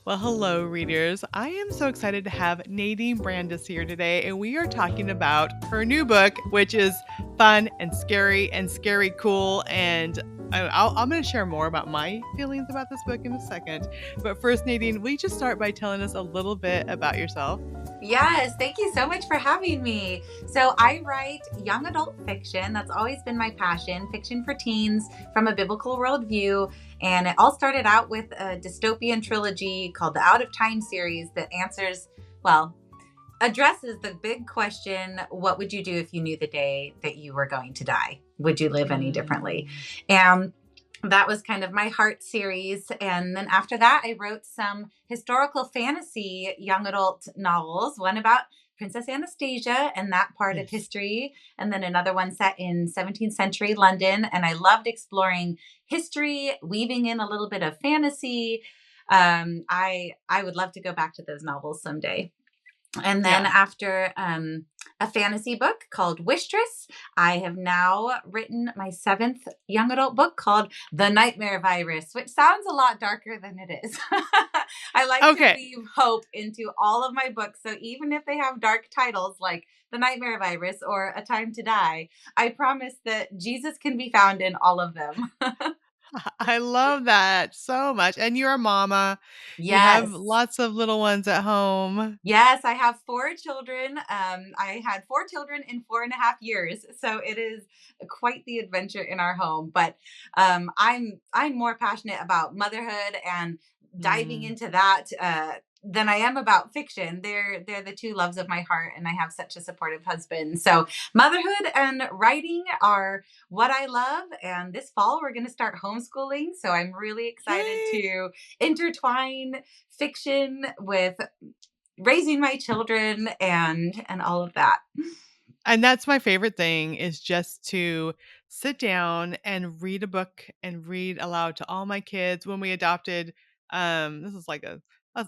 Well, hello, readers. I am so excited to have Nadine Brandes here today, and we are talking about her new book, which is fun and scary cool. And I'm going to share more about my feelings about this book in a second. But first, Nadine, will you just start by telling us a little bit about yourself? Yes, thank you so much for having me. So, I write young adult fiction. That's always been my passion, fiction for teens from a biblical worldview. And it all started out with a dystopian trilogy called the Out of Time series that well, addresses the big question: what would you do if you knew the day that you were going to die? Would you live any differently? Mm. And that was kind of my heart series. And then after that, I wrote some historical fantasy young adult novels, one about Princess Anastasia and that part of Yes. history, and then another one set in 17th century London. And I loved exploring history, weaving in a little bit of fantasy. I would love to go back to those novels someday. And then Yeah. after a fantasy book called Wishtress, I have now written my seventh young adult book called The Nightmare Virus, which sounds a lot darker than it is. I like to Okay. weave hope into all of my books. So even if they have dark titles like The Nightmare Virus or A Time to Die, I promise that Jesus can be found in all of them. I love that so much. And you're a mama. You have Yes. lots of little ones at home. Yes, I have four children. I had four children in 4.5 years, so it is quite the adventure in our home. But I'm more passionate about motherhood and diving Mm. into that than I am about fiction. They're the two loves of my heart, and I have such a supportive husband. So motherhood and writing are what I love. And this fall we're going to start homeschooling, so I'm really excited Yay! to intertwine fiction with raising my children and all of that. And that's my favorite thing is just to sit down and read a book and read aloud to all my kids. When we adopted, this is like a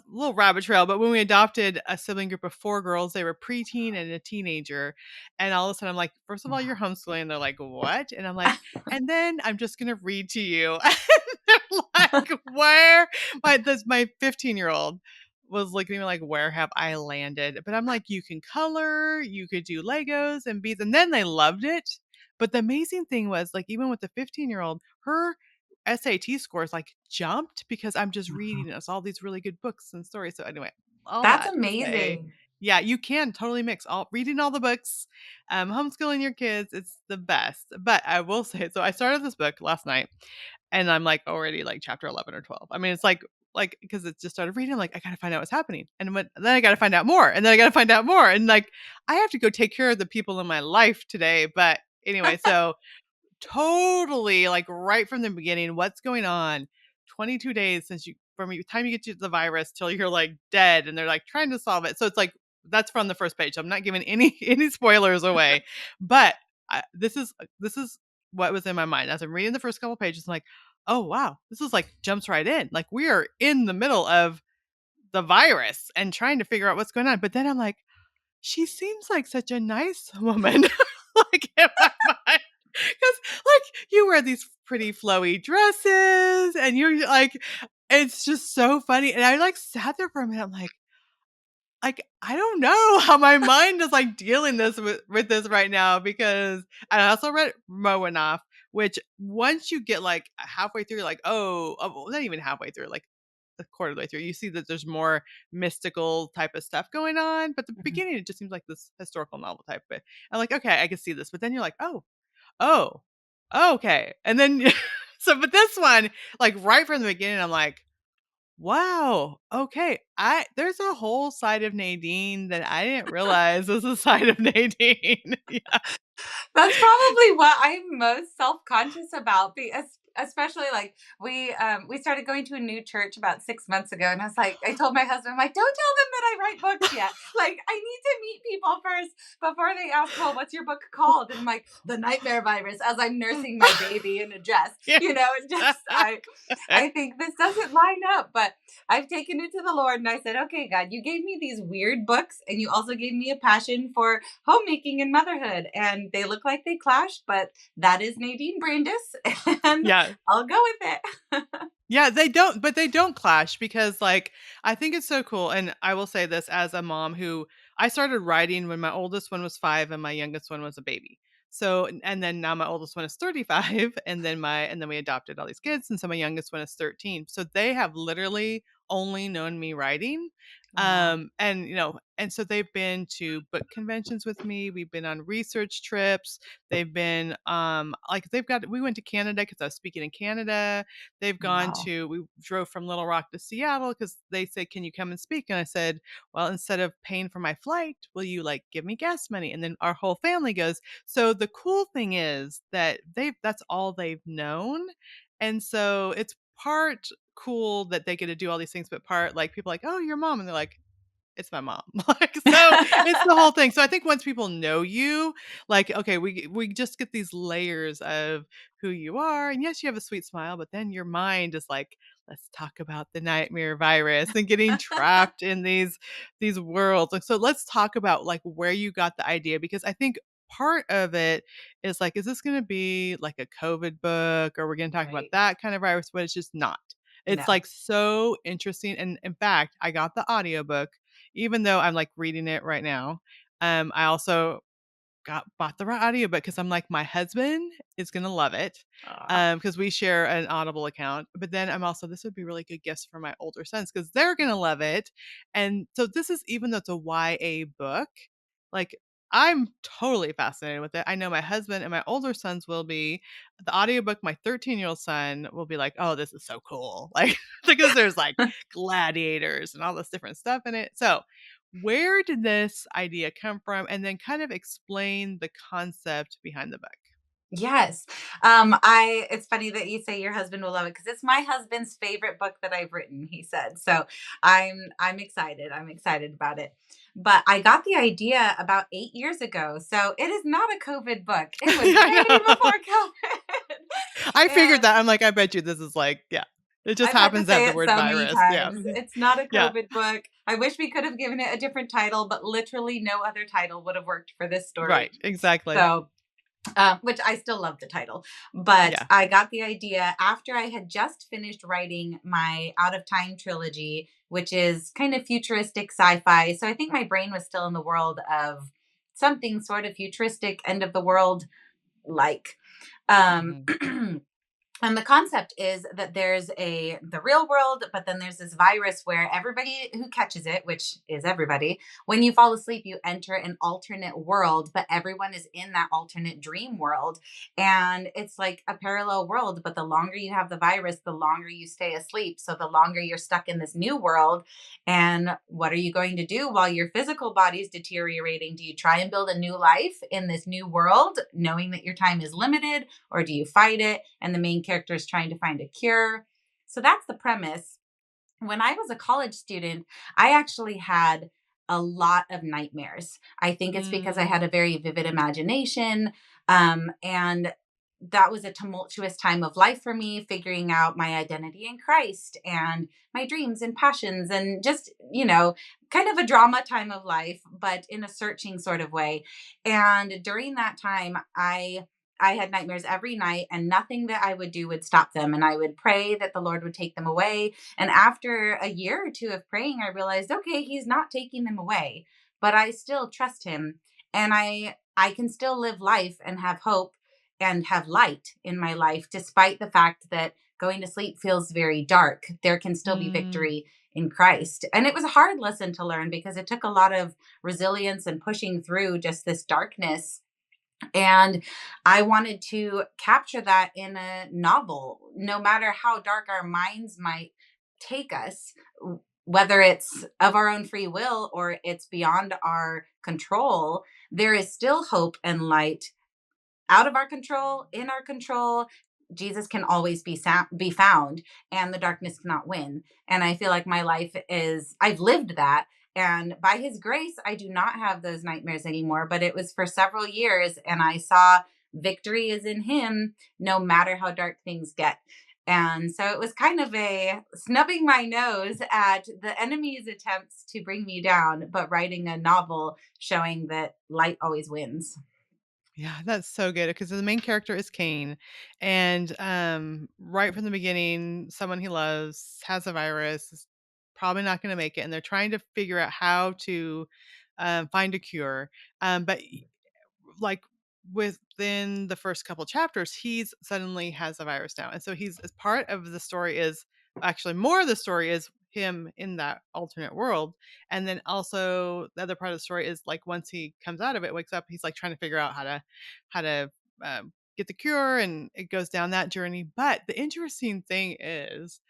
little rabbit trail, but when we adopted a sibling group of four girls, they were preteen and a teenager. And all of a sudden I'm like, first of all, you're homeschooling. And they're like, what? And I'm like, and then I'm just going to read to you. And they're like, where? My 15-year-old was looking at me like, where have I landed? But I'm like, you can color, you could do Legos and beads. And then they loved it. But the amazing thing was, like, even with the 15-year-old, her SAT scores like jumped because I'm just reading us all these really good books and stories. So, anyway, all That's that to say, amazing. yeah, you can totally mix all reading all the books, homeschooling your kids. It's the best. But I will say, so I started this book last night and I'm like already like chapter 11 or 12. I mean, it's like because it just started reading, I'm like, I gotta find out what's happening. And then I gotta find out more. And then I gotta find out more. And like I have to go take care of the people in my life today. But anyway, so totally like right from the beginning, what's going on? 22 days since you from the time you get to the virus till you're like dead and they're like trying to solve it. So it's like that's from the first page. I'm not giving any any spoilers away. But this is what was in my mind as I'm reading the first couple pages. I'm like, oh wow, this is like jumps right in. Like we are in the middle of the virus and trying to figure out what's going on. But then I'm like, she seems like such a nice woman. Like in my mind. Because like you wear these pretty flowy dresses and you're like, it's just so funny. And I like sat there for a minute. I'm like, I don't know how my mind is like dealing this with this right now because and I also read Roanoff, which once you get like halfway through, like, well, not even halfway through, like a quarter of the way through, you see that there's more mystical type of stuff going on. But the Mhm. beginning, it just seems like this historical novel type. But I'm like, okay, I can see this. But then you're like, oh, okay. And then, but this one, like right from the beginning, I'm like, wow, okay. There's a whole side of Nadine that I didn't realize was a side of Nadine. Yeah. That's probably what I'm most self-conscious about, especially like we started going to a new church about 6 months ago, and I told my husband, I'm like, don't tell them that I write books yet. Like, I need to meet people first before they ask, well, what's your book called? And I'm like, The Nightmare Virus, as I'm nursing my baby in a dress, Yeah. and just I think this doesn't line up, but I've taken it to the Lord and I said, okay, God, you gave me these weird books and you also gave me a passion for homemaking and motherhood. And they look like they clash, but that is Nadine Brandes and Yeah. I'll go with it. Yeah, they don't clash because, like, I think it's so cool, and I will say this as a mom who I started writing when my oldest one was 5 and my youngest one was a baby. So and then now my oldest one is 35, and then we adopted all these kids, and so my youngest one is 13. So they have literally only known me writing. Wow. And, and so they've been to book conventions with me, we've been on research trips, they've been, like, we went to Canada because I was speaking in Canada. They've gone Wow. to we drove from Little Rock to Seattle because they said, "Can you come and speak?" And I said, "Well, instead of paying for my flight, will you, like, give me gas money?" And then our whole family goes. So the cool thing is that that's all they've known. And so it's part cool that they get to do all these things, but part like people are like, "Oh, your mom." And they're like, it's my mom. Like, so it's the whole thing. So I think once people know you, like, okay, we just get these layers of who you are. And yes, you have a sweet smile, but then your mind is like, let's talk about the nightmare virus and getting trapped in these worlds. Like, so let's talk about like where you got the idea, because I think part of it is like, is this going to be like a COVID book, or we're going to talk about Right. that kind of virus? But it's just not. It's No. like so interesting. And in fact, I got the audiobook even though I'm like reading it right now. I also bought the audiobook because I'm like, my husband is gonna love it. Aw. Because we share an Audible account. But then I'm also, this would be really good gifts for my older sons because they're gonna love it. And so this is, even though it's a YA book, like, I'm totally fascinated with it. I know my husband and my older sons will be. The audiobook, my 13-year-old son will be like, "Oh, this is so cool." Like, because there's like gladiators and all this different stuff in it. So, where did this idea come from? And then kind of explain the concept behind the book. Yes. It's funny that you say your husband will love it because it's my husband's favorite book that I've written, he said. So I'm excited. I'm excited about it. But I got the idea about 8 years ago. So it is not a COVID book. It was Yeah, way I know. before COVID. I figured And that. I'm like, I bet you this is like, yeah. It just I've had to happens to have say the it word so many virus. Yeah. times. It's not a Yeah. COVID book. I wish we could have given it a different title, but literally no other title would have worked for this story. Right. Exactly. So which I still love the title. But Yeah. I got the idea after I had just finished writing my Out of Time trilogy, which is kind of futuristic sci fi. So I think my brain was still in the world of something sort of futuristic, end of the world like. Um, Hmm. and the concept is that there's the real world, but then there's this virus where everybody who catches it, which is everybody, when you fall asleep you enter an alternate world, but everyone is in that alternate dream world. And it's like a parallel world, but the longer you have the virus, the longer you stay asleep, so the longer you're stuck in this new world. And what are you going to do while your physical body's deteriorating? Do you try and build a new life in this new world knowing that your time is limited, or do you fight it and the main character is trying to find a cure? So that's the premise. When I was a college student, I actually had a lot of nightmares. I think it's because I had Mm. a very vivid imagination. And that was a tumultuous time of life for me, figuring out my identity in Christ and my dreams and passions, and just, kind of a drama time of life, but in a searching sort of way. And during that time, I had nightmares every night, and nothing that I would do would stop them. And I would pray that the Lord would take them away. And after a year or two of praying, I realized, okay, he's not taking them away, but I still trust him. And I can still live life and have hope and have light in my life, despite the fact that going to sleep feels very dark. There can still be Mm. victory in Christ. And it was a hard lesson to learn because it took a lot of resilience and pushing through just this darkness. And I wanted to capture that in a novel, no matter how dark our minds might take us, whether it's of our own free will or it's beyond our control, there is still hope and light. Out of our control, in our control, Jesus can always be found, and the darkness cannot win. And I feel like my life is, I've lived that. And by his grace, I do not have those nightmares anymore. But it was for several years, and I saw victory is in him, no matter how dark things get. And so it was kind of a snubbing my nose at the enemy's attempts to bring me down, but writing a novel showing that light always wins. Yeah, that's so good because the main character is Kane, and right from the beginning, someone he loves has a virus, is probably not going to make it, and they're trying to figure out how to find a cure. But like within the first couple chapters, he's suddenly has a virus now. And so he's as part of the story is actually more of the story is him in that alternate world. And then also the other part of the story is like once he comes out of it, wakes up, he's like trying to figure out how to get the cure and it goes down that journey. But the interesting thing is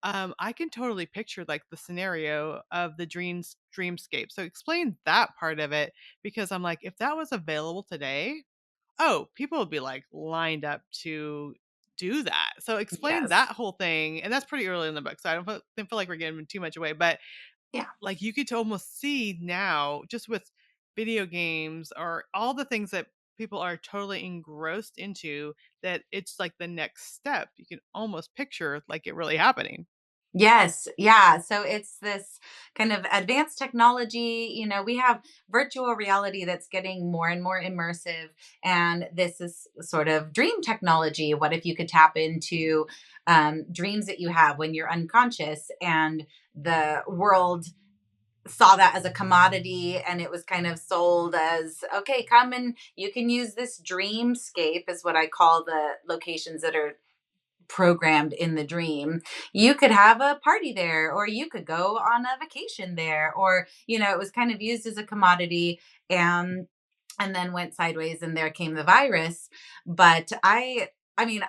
I can totally picture like the scenario of the dreamscape. So explain that part of it because I'm like, if that was available today, oh, people would be like lined up to do that. So explain Yes. that whole thing, and that's pretty early in the book, so I don't feel like we're giving too much away. But Yeah. like you could almost see now, just with video games or all the things that people are totally engrossed into, that it's like the next step. You can almost picture like it really happening. Yes, yeah. So it's this kind of advanced technology. We have virtual reality that's getting more and more immersive. And this is sort of dream technology. What if you could tap into dreams that you have when you're unconscious, and the world saw that as a commodity, and it was kind of sold as, okay, come and you can use this dreamscape, is what I call the locations that are programmed in the dream. You could have a party there, or you could go on a vacation there, or it was kind of used as a commodity, and then went sideways, and there came the virus. But I mean,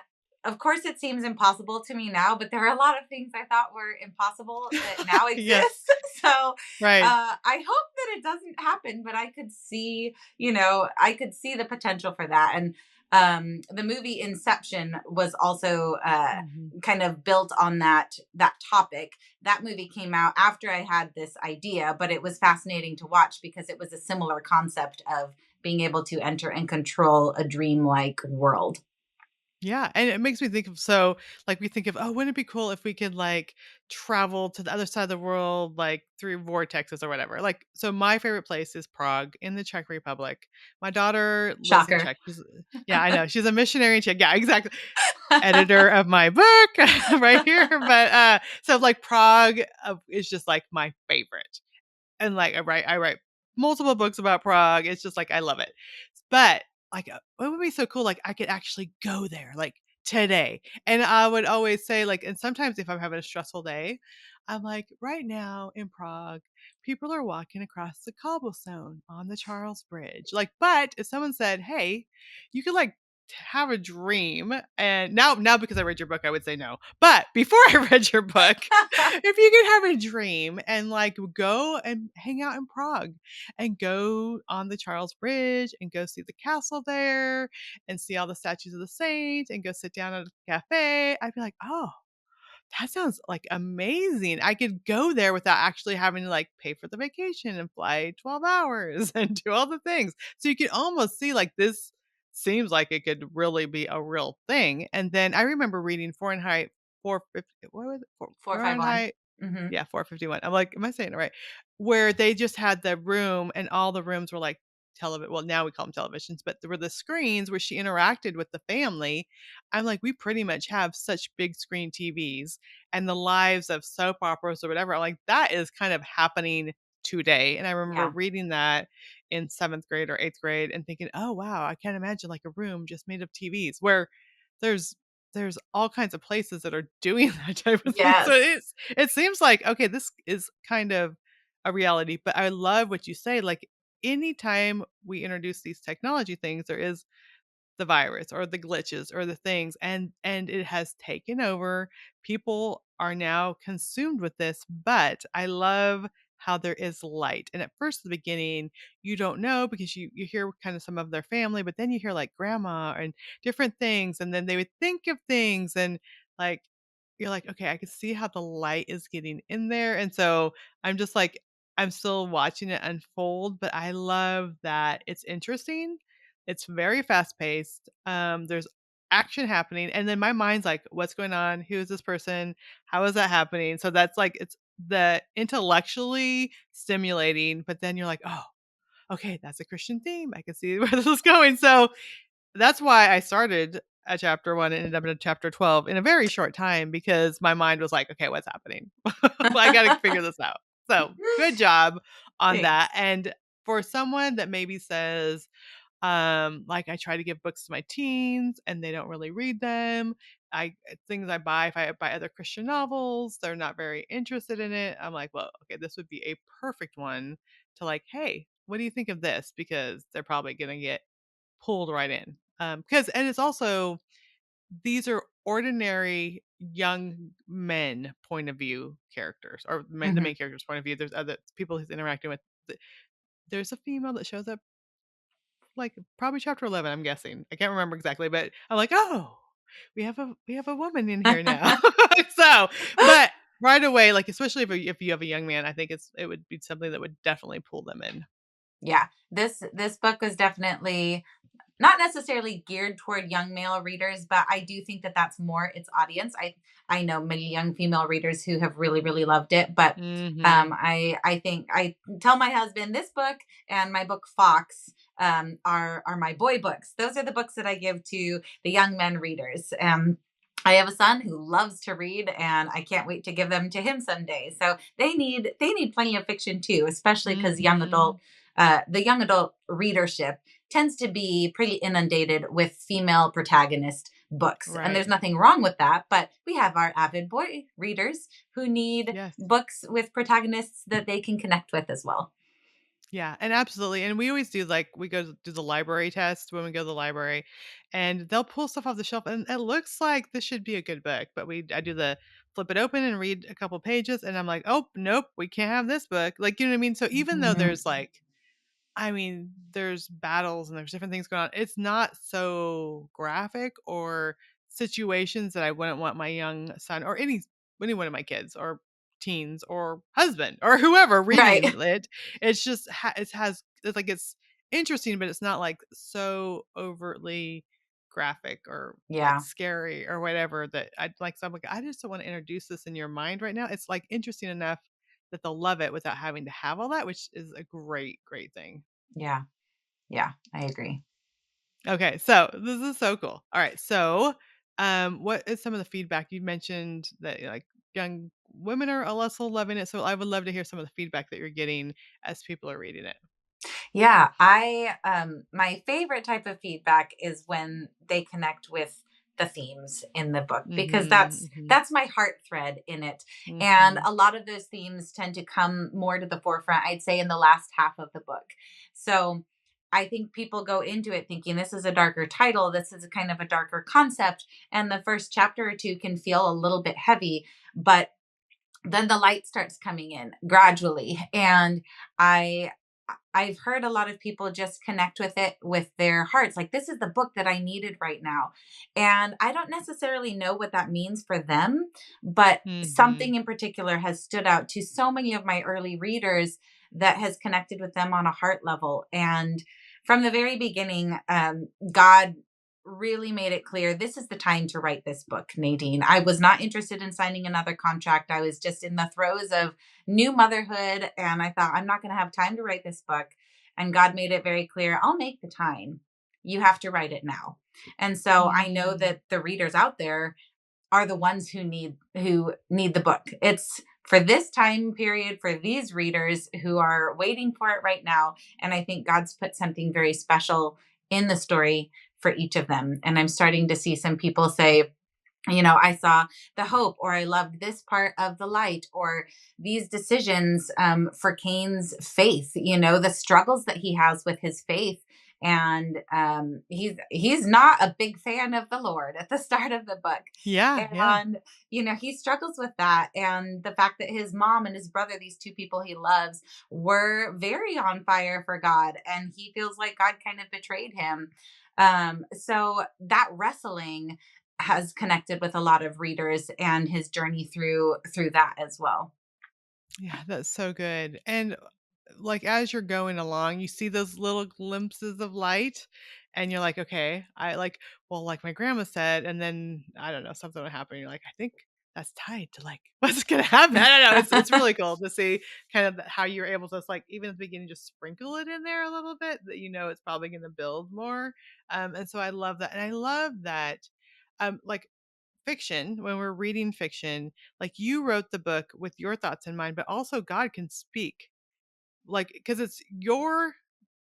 of course it seems impossible to me now, but there are a lot of things I thought were impossible that now Yes, exist. So right. I hope that it doesn't happen, but I could see the potential for that. And the movie Inception was also Mhm. kind of built on that topic. That movie came out after I had this idea, but it was fascinating to watch because it was a similar concept of being able to enter and control a dreamlike world. Yeah, and it makes me think of so like we think of, oh, wouldn't it be cool if we could like travel to the other side of the world like through vortexes or whatever. Like so my favorite place is Prague in the Czech Republic. My daughter lives in Shocker. Czech. Yeah, I know. She's a missionary in Czech. Yeah, exactly. Editor of my book right here. But so like Prague is just like my favorite. And like I write multiple books about Prague. It's just like I love it. But like it would be so cool like I could actually go there like today. And I would always say like and sometimes if I'm having a stressful day, I'm like right now in Prague, people are walking across the cobblestone on the Charles Bridge. Like but if someone said, "Hey, you could like have a dream," and now because I read your book I would say no, but before I read your book, if you could have a dream and like go and hang out in Prague and go on the Charles Bridge and go see the castle there and see all the statues of the saints and go sit down at a cafe, I'd be like, oh, that sounds like amazing. I could go there without actually having to like pay for the vacation and fly 12 hours and do all the things. So you can almost see like this seems like it could really be a real thing. And then I remember reading Fahrenheit 450, what was it? 451. Fahrenheit Hmm. yeah, 451. I'm like, am I saying it right? Where they just had the room and all the rooms were like television. Well, now we call them televisions, but there were the screens where she interacted with the family. I'm like, we pretty much have such big screen TVs and the lives of soap operas or whatever. I'm like, that is kind of happening today. And I remember Yeah. reading that in seventh grade or eighth grade and thinking, oh wow, I can't imagine like a room just made of TVs where there's there's all kinds of places that are doing that type of thing. So Yes. it seems like, okay, this is kind of a reality, but I love what you say, like, anytime we introduce these technology things, there is the virus or the glitches or the things and it has taken over. People are now consumed with this, but I love how there is light. And at first at the beginning, you don't know because you hear kind of some of their family, but then you hear like grandma and different things and then they would think of things and like you're like, okay, I can see how the light is getting in there. And so I'm just like I'm still watching it unfold, but I love that it's interesting, it's very fast paced. There's action happening, and then my mind's like, "What's going on? Who is this person? How is that happening?" So that's like it's the intellectually stimulating, but then you're like, "Oh." okay, that's a Christian theme. I can see where this is going. So that's why I started at chapter 1 and ended up in chapter 12 in a very short time because my mind was like, okay, what's happening? I got to figure this out. So good job on that. Thanks. And for someone that maybe says, like I try to give books to my teens and they don't really read them. Things I buy, if I buy other Christian novels, they're not very interested in it. I'm like, well, okay, this would be a perfect one to like, hey, what do you think of this? Because they're probably gonna get pulled right in. Because and it's also these are ordinary young men point of view characters, or the Hmm. main character's point of view. There's other people he's interacting with. There's a female that shows up like probably chapter 11, I'm guessing. I can't remember exactly, but I'm like, oh, we have a woman in here now. So, but right away, like especially if you have a young man, I think it would be something that would definitely pull them in. Yeah, this book was definitely not necessarily geared toward young male readers, but I do think that that's more its audience. I know many young female readers who have really really loved it, but Hmm. I think I tell my husband this book and my book Fox are my boy books. Those are the books that I give to the young men readers. I have a son who loves to read, and I can't wait to give them to him someday. So they need plenty of fiction too, especially because Hmm. the young adult readership tends to be pretty inundated with female protagonist books. And Right. there's nothing wrong with that, but we have our avid boy readers who need Yes. books with protagonists that they can connect with as well. Yeah, and absolutely. And we always do like we go do the library test when we go to the library and they'll pull stuff off the shelf and it looks like this should be a good book. But I do the flip it open and read a couple pages and I'm like, oh nope, we can't have this book. Like you know what I mean? So even though Mhm. there's like I mean, there's battles and there's different things going on. It's not so graphic or situations that I wouldn't want my young son or any one of my kids or teens or husband or whoever Right. reading it. It's just it's like it's interesting, but it's not like so overtly graphic or like Yeah. scary or whatever that I'd like. So I'm like, I just don't want to introduce this in your mind right now. It's like interesting enough that they'll love it without having to have all that, which is a great thing. Yeah. Yeah. I agree. Okay, so this is so cool. All right, so what is some of the feedback you mentioned that like young women are also loving it? So I would love to hear some of the feedback that you're getting as people are reading it. Yeah, I my favorite type of feedback is when they connect with the themes in the book because Mm-hmm. Mm-hmm. that's my heart thread in it. And Mm-hmm. a lot of those themes tend to come more to the forefront, I'd say in the last half of the book. So I think people go into it thinking this is a darker title, this is a kind of a darker concept, and the first chapter or two can feel a little bit heavy, but then the light starts coming in gradually, and i I've heard a lot of people just connect with it with their hearts. Like, this is the book that I needed right now. And I don't necessarily know what that means for them, but Mm-hmm. something in particular has stood out to so many of my early readers that has connected with them on a heart level. And from the very beginning, God really made it clear this is the time to write this book, Nadine. I was not interested in signing another contract. I was just in the throes of new motherhood. And I thought, I'm not going to have time to write this book. And God made it very clear, I'll make the time. You have to write it now. And so I know Mm. that the readers out there are the ones who need the book. It's for this time period, for these readers who are waiting for it right now. And I think God's put something very special in the story for each of them. And I'm starting to see some people say, I saw the hope, or I loved this part of the light, or these decisions for Cain's faith, the struggles that he has with his faith. And he's not a big fan of the Lord at the start of the book. Yeah, yeah. And, he struggles with that. And the fact that his mom and his brother, these two people he loves, were very on fire for God. And he feels like God kind of betrayed him. So that wrestling has connected with a lot of readers and his journey through that as well. Yeah, that's so good. And like as you're going along, you see those little glimpses of light and you're like, okay, I like, well, like my grandma said, and then I don't know, something will happen. You're like, I think that's tied to like what's gonna happen. I don't know. It's really cool to see kind of how you're able to like even at the beginning just sprinkle it in there a little bit that it's probably gonna build more. And so I love that. And I love that like fiction, when we're reading fiction, like you wrote the book with your thoughts in mind, but also God can speak. Like, because it's your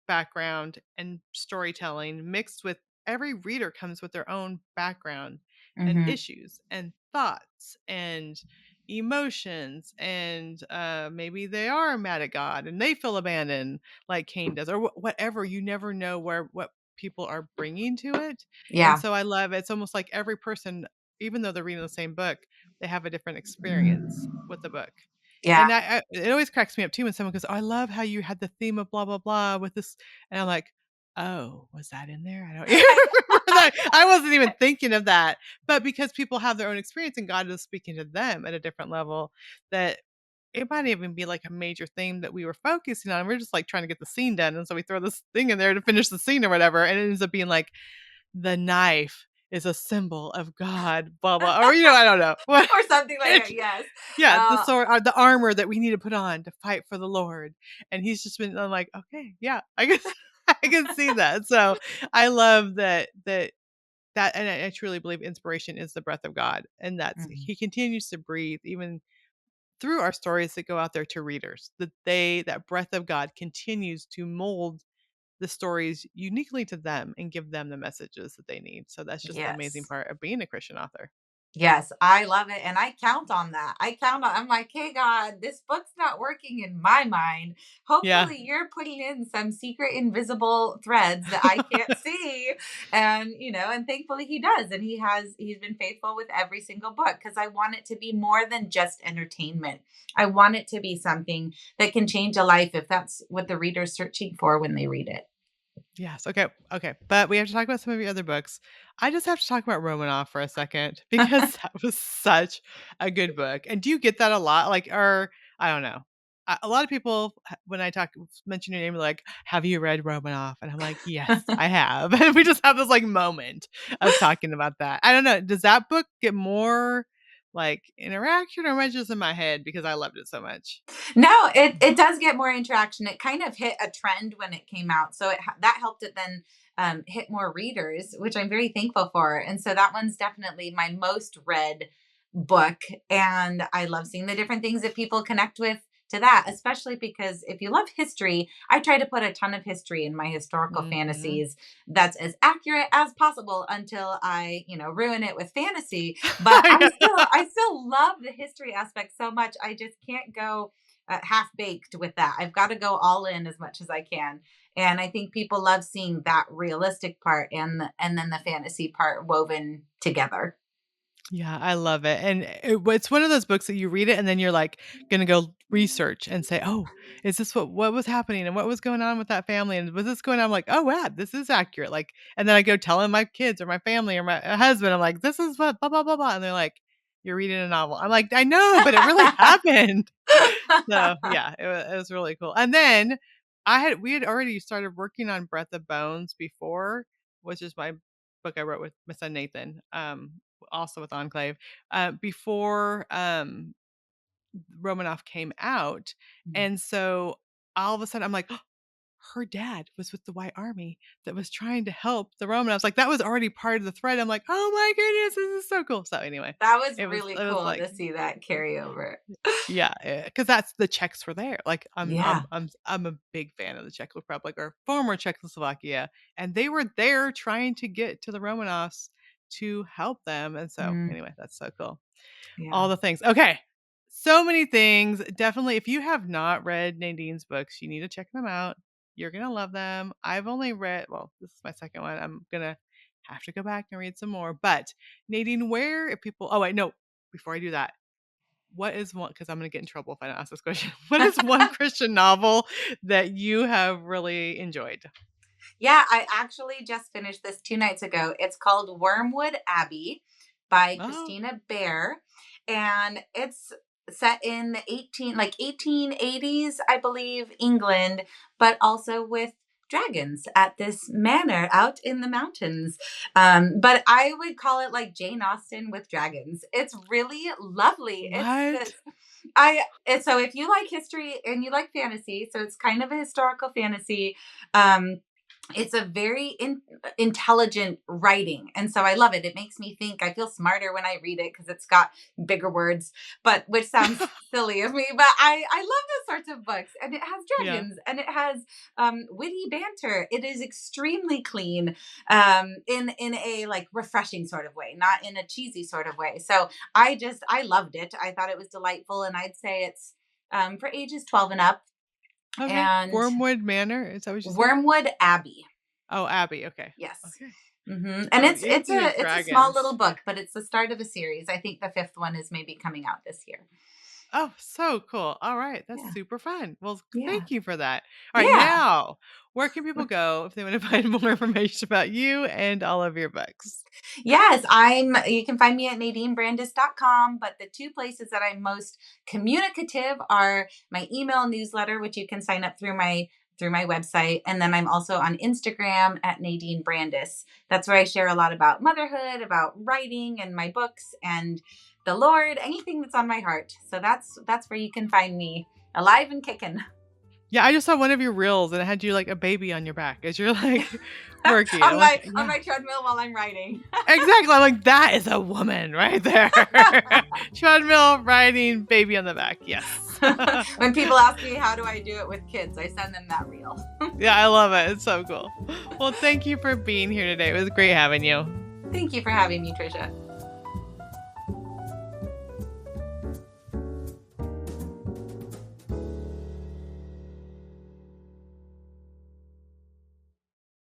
background and storytelling mixed with every reader comes with their own background and Hmm. issues and thoughts and emotions and maybe they are mad at God and they feel abandoned like Cain does or whatever. You never know where what people are bringing to it. And Yeah. so I love it's almost like every person, even though they're reading the same book, they have a different experience with the book. Yeah. And it always cracks me up too when someone goes, "Oh, I love how you had the theme of blah blah blah with this," and I'm like, "Oh, was that in there? I don't even I remember that. I wasn't even thinking of that." But because people have their own experience and God is speaking to them at a different level, that it might even be like a major theme that we were focusing on. We're just like trying to get the scene done, and so we throw this thing in there to finish the scene or whatever, and it ends up being like the knife is a symbol of God, blah blah, or I don't know what. or something like that. Yes. Yeah, the Uh, sword, the armor that we need to put on to fight for the Lord, and he's just been. I'm like, okay, yeah, I guess I can see that. So I love that, and I truly believe inspiration is the breath of God, and that's mhm. He continues to breathe even through our stories that go out there to readers. That breath of God continues to mold the stories uniquely to them and give them the messages that they need. So that's just the amazing Yes. part of being a Christian author. Yes, I love it, and I count on that. I'm like, "Hey, God, this book's not working in my mind. Yeah. Hopefully, you're putting in some secret invisible threads that I can't see." And, and thankfully he does, and he's been faithful with every single book because I want it to be more than just entertainment. I want it to be something that can change a life if that's what the reader's searching for when they read it. Yes. Okay. Okay. But we have to talk about some of your other books. I just have to talk about Romanoff for a second because that was such a good book. And do you get that a lot? Like, or I don't know. A lot of people, when I talk, mention your name, are like, have you read Romanoff? And I'm like, yes, I have. And we just have this like moment of talking about that. I don't know. Does that book get more like interaction or am I just in my head because I loved it so much? No, it does get more interaction. It kind of hit a trend when it came out, so that helped it then hit more readers, which I'm very thankful for. And so that one's definitely my most read book, and I love seeing the different things that people connect with to that, especially because if you love history, I try to put a ton of history in my historical Hmm. fantasies that's as accurate as possible until I, ruin it with fantasy. But I still love the history aspect so much. I just can't go half baked with that. I've got to go all in as much as I can. And I think people love seeing that realistic part and then the fantasy part woven together. Yeah, I love it, and it's one of those books that you read it and then you're, like, gonna go research and say, "Oh, is this what was happening and what was going on with that family and was this going on?" I'm like, "Oh, wow, this is accurate," like and then I go telling my kids or my family or my husband, I'm like, "This is what blah, blah, blah, blah," and they're like, "You're reading a novel." I'm like, "I know, but it really happened." So, yeah, it was really cool, and then we had already started working on Breath of Bones before, which is my book I wrote with my son Nathan, also with Enclave, before, Romanoff came out, and so all of a sudden I'm like, her dad was with the White Army that was trying to help the Romanovs, like, that was already part of the thread, I'm like, "Oh my goodness, this is so cool." So anyway, That was it was really it was cool like to see that carry over. yeah, because that's the Czechs were there. Like Yeah. I'm a big fan of the Czech Republic or former Czechoslovakia, and they were there trying to get to the Romanovs to help them. And so Mm, anyway, that's so cool. All yeah. the things. Okay. So many things. Definitely, if you have not read Nadine's books, you need to check them out. You're gonna love them. I've only read, well, this is my second one. I'm gonna have to go back and read some more. But Nadine, where if people oh wait, no, before I do that, what is one because I'm gonna get in trouble if I don't ask this question. What is one Christian novel that you have really enjoyed? Yeah, I actually just finished this 2 nights ago. It's called Wormwood Abbey by Oh, Christina Bear, and it's set in the 1880s, I believe, England, but also with dragons at this manor out in the mountains. But I would call it like Jane Austen with dragons. It's really lovely. It's What? this. So if you like history and you like fantasy, so it's kind of a historical fantasy. Um, it's a very intelligent writing, and so I love it. It makes me think. I feel smarter when I read it because it's got bigger words, but which sounds silly of me, but I love those sorts of books. And it has Yeah. dragons, and it has witty banter. It is extremely clean, in a like refreshing sort of way, not in a cheesy sort of way. So I loved it. I thought it was delightful, and I'd say it's for ages 12 and up. Okay. And Wormwood Manor, is that what you said? Wormwood Abbey. Oh, Abby, okay. Yes. Okay. And So, it's speaking of a small little dragons. book, but it's the start of a series. I think the fifth one is maybe coming out this year. Oh, so cool. All right. That's Yeah. super fun. Well, Yeah. thank you for that. All right. Yeah. Now, where can people go if they want to find more information about you and all of your books? Yes, you can find me at nadinebrandes.com, but the two places that I'm most communicative are my email newsletter, which you can sign up through my website, and then I'm also on Instagram at Nadine Brandes. That's where I share a lot about motherhood, about writing and my books and the Lord, anything that's on my heart. So that's where you can find me, alive and kicking. Yeah, I just saw one of your reels and it had you like a baby on your back as you're like working. on I'm like, on yeah, my treadmill while I'm writing. exactly. I'm like, that is a woman right there. Treadmill, riding, baby on the back. Yes. When people ask me how do I do it with kids, I send them that reel. Yeah, I love it. It's so cool. Well, thank you for being here today. It was great having you. Thank you for having me, Trisha.